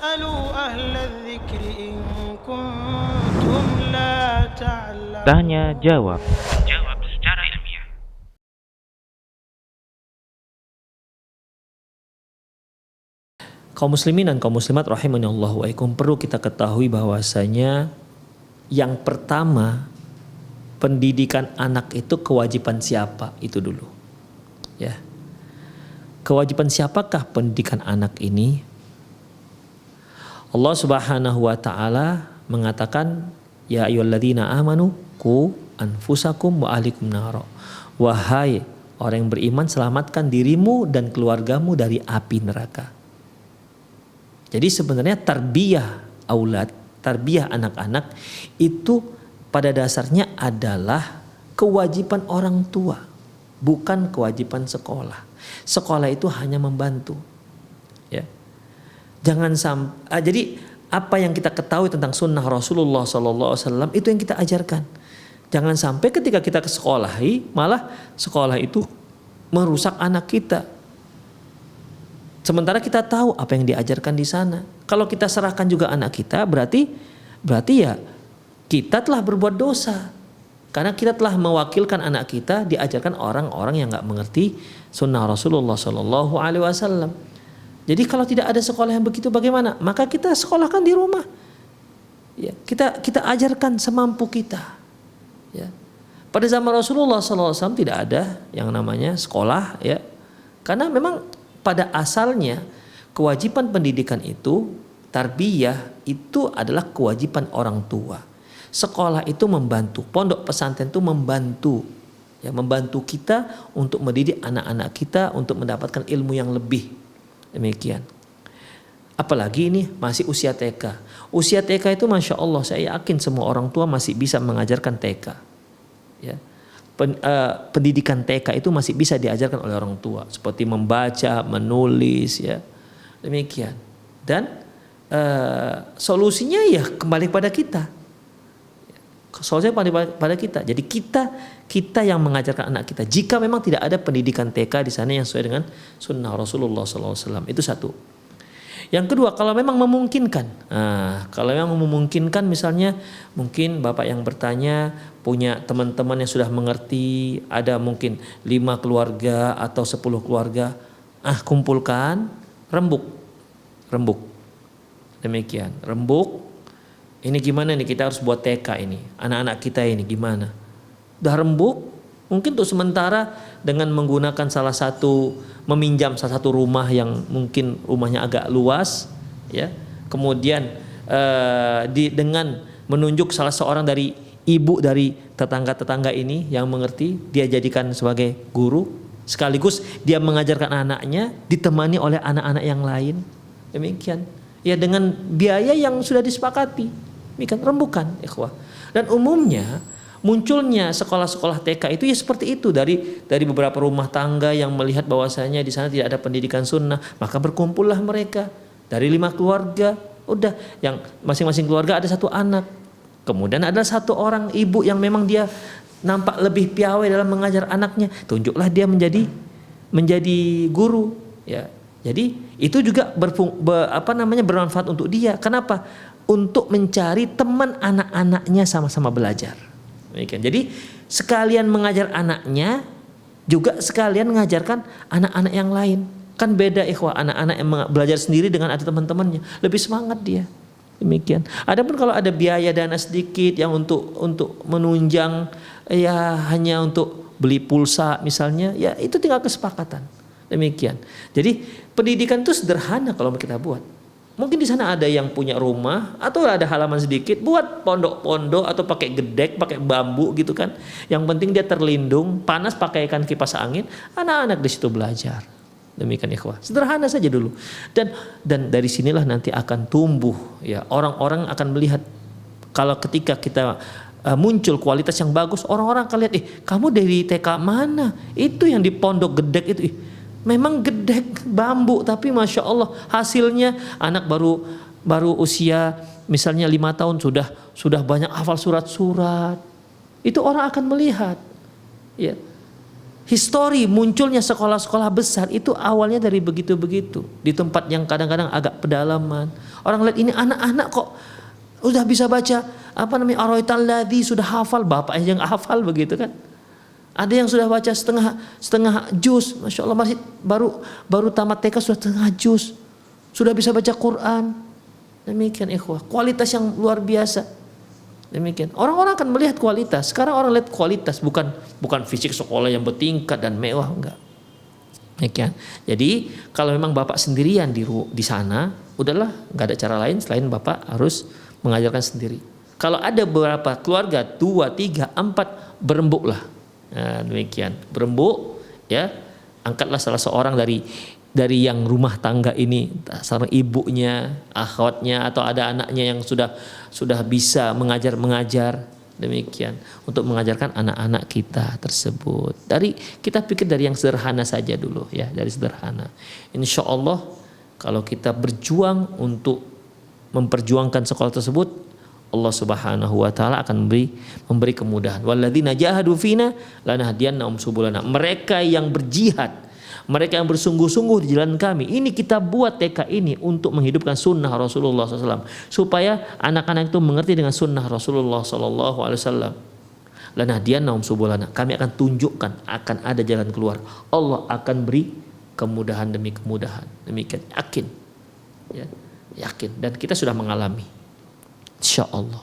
فاسألوا أهل الذكر إن كنتم لا تعلمون. Tanya jawab. Jawab secara ilmiah. Kaum muslimin dan kaum muslimat rahimanallahu wa iyyakum, perlu kita ketahui bahwasanya yang pertama, pendidikan anak itu kewajiban siapa? Itu dulu. Ya. Kewajiban siapakah pendidikan anak ini? Allah Subhanahu wa taala mengatakan, ya ayyuhalladzina amanu qu anfusakum wa ahlikum nara. Wahai orang yang beriman, selamatkan dirimu dan keluargamu dari api neraka. Jadi sebenarnya tarbiyah aulad, tarbiyah anak-anak itu pada dasarnya adalah kewajiban orang tua, bukan kewajiban sekolah. Sekolah itu hanya membantu. Ya. Jangan sampai jadi apa yang kita ketahui tentang sunnah Rasulullah SAW itu yang kita ajarkan. Jangan sampai ketika kita ke sekolah, malah sekolah itu merusak anak kita. Sementara kita tahu apa yang diajarkan di sana. Kalau kita serahkan juga anak kita, berarti ya kita telah berbuat dosa. Karena kita telah mewakilkan anak kita diajarkan orang-orang yang nggak mengerti sunnah Rasulullah SAW. Jadi kalau tidak ada sekolah yang begitu, bagaimana? Maka kita sekolahkan di rumah. Ya, kita ajarkan semampu kita. Ya. Pada zaman Rasulullah SAW tidak ada yang namanya sekolah, ya, karena memang pada asalnya kewajiban pendidikan itu, tarbiyah itu adalah kewajiban orang tua. Sekolah itu membantu, pondok pesantren itu membantu, ya, membantu kita untuk mendidik anak-anak kita untuk mendapatkan ilmu yang lebih. Demikian. Apalagi ini masih usia TK. Usia TK itu Masya Allah, saya yakin semua orang tua masih bisa mengajarkan TK. Ya. Pendidikan TK itu masih bisa diajarkan oleh orang tua, seperti membaca, menulis, ya. Demikian. Dan solusinya ya kembali pada kita. Solusinya pada kita. Jadi kita yang mengajarkan anak kita. Jika memang tidak ada pendidikan TK di sana yang sesuai dengan sunnah Rasulullah SAW, itu satu. Yang kedua, kalau memang memungkinkan, misalnya mungkin bapak yang bertanya punya teman-teman yang sudah mengerti, ada mungkin 5 keluarga atau 10 keluarga, kumpulkan, rembuk, demikian, rembuk. Ini gimana nih, kita harus buat TK ini, anak-anak kita ini gimana? Udah rembuk, mungkin untuk sementara dengan menggunakan meminjam salah satu rumah yang mungkin rumahnya agak luas, ya. Kemudian dengan menunjuk salah seorang dari ibu dari tetangga-tetangga ini yang mengerti, dia jadikan sebagai guru, sekaligus dia mengajarkan anaknya ditemani oleh anak-anak yang lain. Demikian. Ya, dengan biaya yang sudah disepakati. Demikian, rembukan, ikhwah. Dan umumnya munculnya sekolah-sekolah TK itu ya seperti itu, dari beberapa rumah tangga yang melihat bahwasanya di sana tidak ada pendidikan sunnah, maka berkumpullah mereka dari 5 keluarga, udah yang masing-masing keluarga ada 1 anak. Kemudian ada 1 orang ibu yang memang dia nampak lebih piawai dalam mengajar anaknya, tunjuklah dia menjadi guru, ya. Jadi itu juga bermanfaat untuk dia. Kenapa? Untuk mencari teman anak-anaknya sama-sama belajar. Jadi sekalian mengajar anaknya, juga sekalian mengajarkan anak-anak yang lain. Kan beda ikhwah, anak-anak yang belajar sendiri dengan ada teman-temannya, lebih semangat dia. Demikian. Adapun kalau ada biaya dana sedikit yang untuk menunjang, ya hanya untuk beli pulsa misalnya, ya itu tinggal kesepakatan. Demikian. Jadi pendidikan itu sederhana kalau kita buat. Mungkin di sana ada yang punya rumah atau ada halaman sedikit, buat pondok-pondok atau pakai gedek, pakai bambu gitu kan. Yang penting dia terlindung, panas pakaikan kipas angin, anak-anak di situ belajar. Demikian ikhwah. Sederhana saja dulu. Dan dari sinilah nanti akan tumbuh, ya, orang-orang akan melihat kalau ketika kita muncul kualitas yang bagus, orang-orang akan lihat, kamu dari TK mana? Itu yang di pondok gedek itu. Memang gedek bambu, tapi Masya Allah hasilnya anak baru usia misalnya 5 tahun sudah banyak hafal surat-surat. Itu orang akan melihat, ya. histori munculnya sekolah-sekolah besar itu awalnya dari begitu-begitu, di tempat yang kadang-kadang agak pedalaman. Orang lihat ini anak-anak kok udah bisa baca Araital ladzi, sudah hafal, bapaknya yang hafal begitu kan. Ada yang sudah baca setengah juz, masya Allah, masih baru tamat TK sudah setengah juz, sudah bisa baca Quran. Demikian ikhwah, kualitas yang luar biasa. Demikian. Orang-orang akan melihat kualitas. Sekarang orang lihat kualitas, bukan fisik sekolah yang bertingkat dan mewah, enggak. Demikian. Jadi kalau memang bapak sendirian di sana, udahlah, nggak ada cara lain selain bapak harus mengajarkan sendiri. Kalau ada beberapa keluarga 2, 3, 4, berembuklah. Nah, demikian. Berembuk, ya. Angkatlah salah seorang dari yang rumah tangga ini, seorang ibunya, akhwatnya, atau ada anaknya yang sudah bisa mengajar, demikian, untuk mengajarkan anak-anak kita tersebut. Kita pikir dari yang sederhana saja dulu, ya, dari sederhana. Insya Allah kalau kita berjuang untuk memperjuangkan sekolah tersebut, Allah Subhanahu wa taala akan memberi kemudahan. Walladzina jahadu fina lanahdiyannahum subulana. Mereka yang berjihad, mereka yang bersungguh-sungguh di jalan kami, ini kita buat TK ini untuk menghidupkan sunnah Rasulullah SAW, supaya anak-anak itu mengerti dengan sunnah Rasulullah SAW. Lanahdiyannahum subulana, kami akan tunjukkan, akan ada jalan keluar. Allah akan beri kemudahan demi kemudahan. Demikian, yakin, ya, yakin, dan kita sudah mengalami, insya Allah.